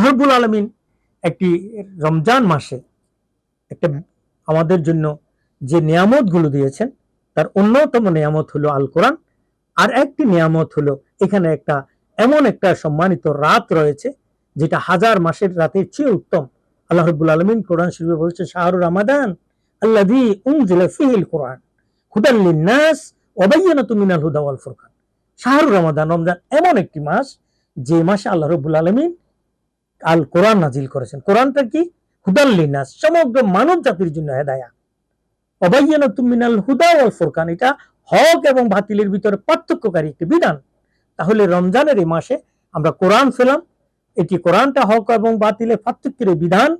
রাব্বুল আলামিন একটি রমজান মাসে একটা আমাদের জন্য যে নিয়ামত গুলো দিয়েছেন তার অন্যতম নিয়ামত হলো আল কোরআন। আর একটি নিয়ামত হলো এখানে একটা এমন একটা সম্মানিত রাত রয়েছে যেটা হাজার মাসের রাতের চেয়ে উত্তম। আল্লাহ রাব্বুল আলামিন কোরআন শরীফে বলছে শাহরু রমাদান আল্লাযী উনজিলা ফীহিল কোরআন হুদাল লিন-নাস ওয়া বায়্যিনাতুম মিনাল হুদা ওয়াল ফুরকান। শাহরু রমাদান, রমজান এমন একটি মাস যে মাসে আল্লাহ রাব্বুল আলামিন আল কোরআন নাজিল করেছেন। কোরআনটা কি? হুদাল লিন-নাস, সমগ্র মানব জাতির জন্য হেদায়া। ওয়া বায়্যিনাতুম মিনাল হুদা ওয়াল ফুরকান, এটা হক এবং বাতিলের ভিতরে পার্থক্যকারী একটি বিধান। তাহলে রমজানের এই মাসে আমরা কোরআন পেলাম, এটি কোরআনটা হক এবং বাতিলের পার্থক্যের বিধান।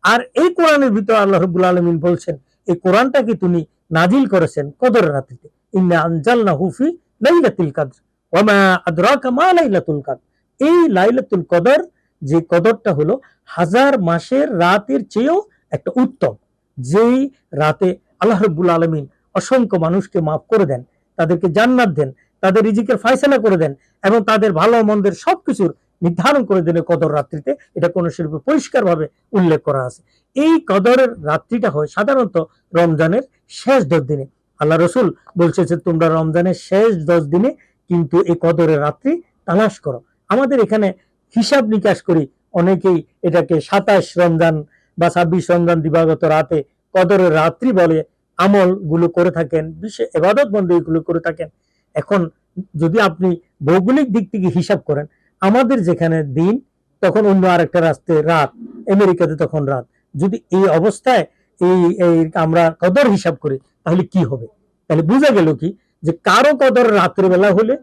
আর এই কোরআনের ভিতরে আল্লাহ রাব্বুল আলামিন বলছেন এই কোরআনটাকে তিনি নাজিল করেছেন কদরের রাতে। ইন্না আনজালনাহু ফি লাইলাতুল কদর ওয়া মা আদরাকা মা লাইলাতুল কদর। এই লাইলাতুল কদর, যে কদরটা হলো হাজার মাসের রাতের চেয়েও একটা উত্তম, যেই রাতে আল্লাহ রাব্বুল আলামিন অসংখ্য মানুষকে মাফ করে দেন, তাদেরকে জান্নাত দেন, তাদের রিজিকের ফয়সালা করে দেন এবং তাদের ভালো মন্দের সবকিছুর নির্ধারণ করে দেন কদর রাত্রিতে। এটা কোন শরীফে পরিষ্কার ভাবে উল্লেখ করা আছে। এই কদরের রাত্রিটা হয় সাধারণত রমজানের শেষ 10 দিনে। আল্লাহ রসুল বলছে যে তোমরা রমজানের শেষ 10 দিনে কিন্তু এই কদরের রাত্রি তালাশ করো। আমাদের এখানে হিসাব নিকাশ করি, অনেকেই এটাকে 27 রমজান বা 26 রমজান দিবাগত রাতে কদরের রাত্রি বলে আমল গুলো করে থাকেন, বিশেষ ইবাদত বন্দেগী গুলো করে থাকেন। এখন যদি আপনি ভৌগোলিক দিক থেকে হিসাব করেন, আমাদের যেখানে দিন তখন অন্য আরেকটা রাস্তায় রাত, আমেরিকাতে তখন রাত। যদি এই অবস্থায় এই আমরা কদর হিসাব করি তাহলে কি হবে? তাহলে বোঝা গেল কি যে কারো কদর রাত্রে বেলা হলে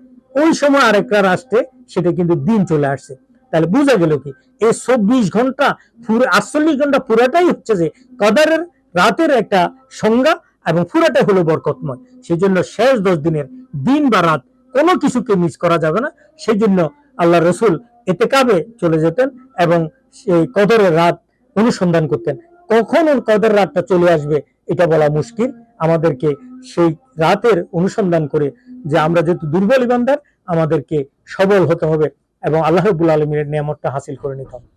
ওই সময় আরেকটা রাষ্ট্রে সেটা কিন্তু দিন চলে আসছে। তাহলে বোঝা গেল কি এই 24 ঘন্টা পুরো 48 ঘন্টা পুরাটাই হচ্ছে যে কদরের রাতের একটা সংজ্ঞা এবং পুরাটাই হলো বরকতময়। সেই জন্য শেষ 10 দিনের দিন বা রাত কোনো কিছুকে মিস করা যাবে না। সেই জন্য আল্লাহ রসুল ইতিকাফে চলে যেতেন এবং সেই কদরের রাত অনুসন্ধান করতেন। কখন কদর রাতটা চলে আসবে এটা বলা মুশকিল। আমাদেরকে সেই রাতের অনুসন্ধান করে, যে আমরা যেহেতু দুর্বল ইমানদার, আমাদেরকে সবল হতে হবে এবং আল্লাহ রাব্বুল আলামিনের নিয়ামতটা হাসিল করে নিতে হবে।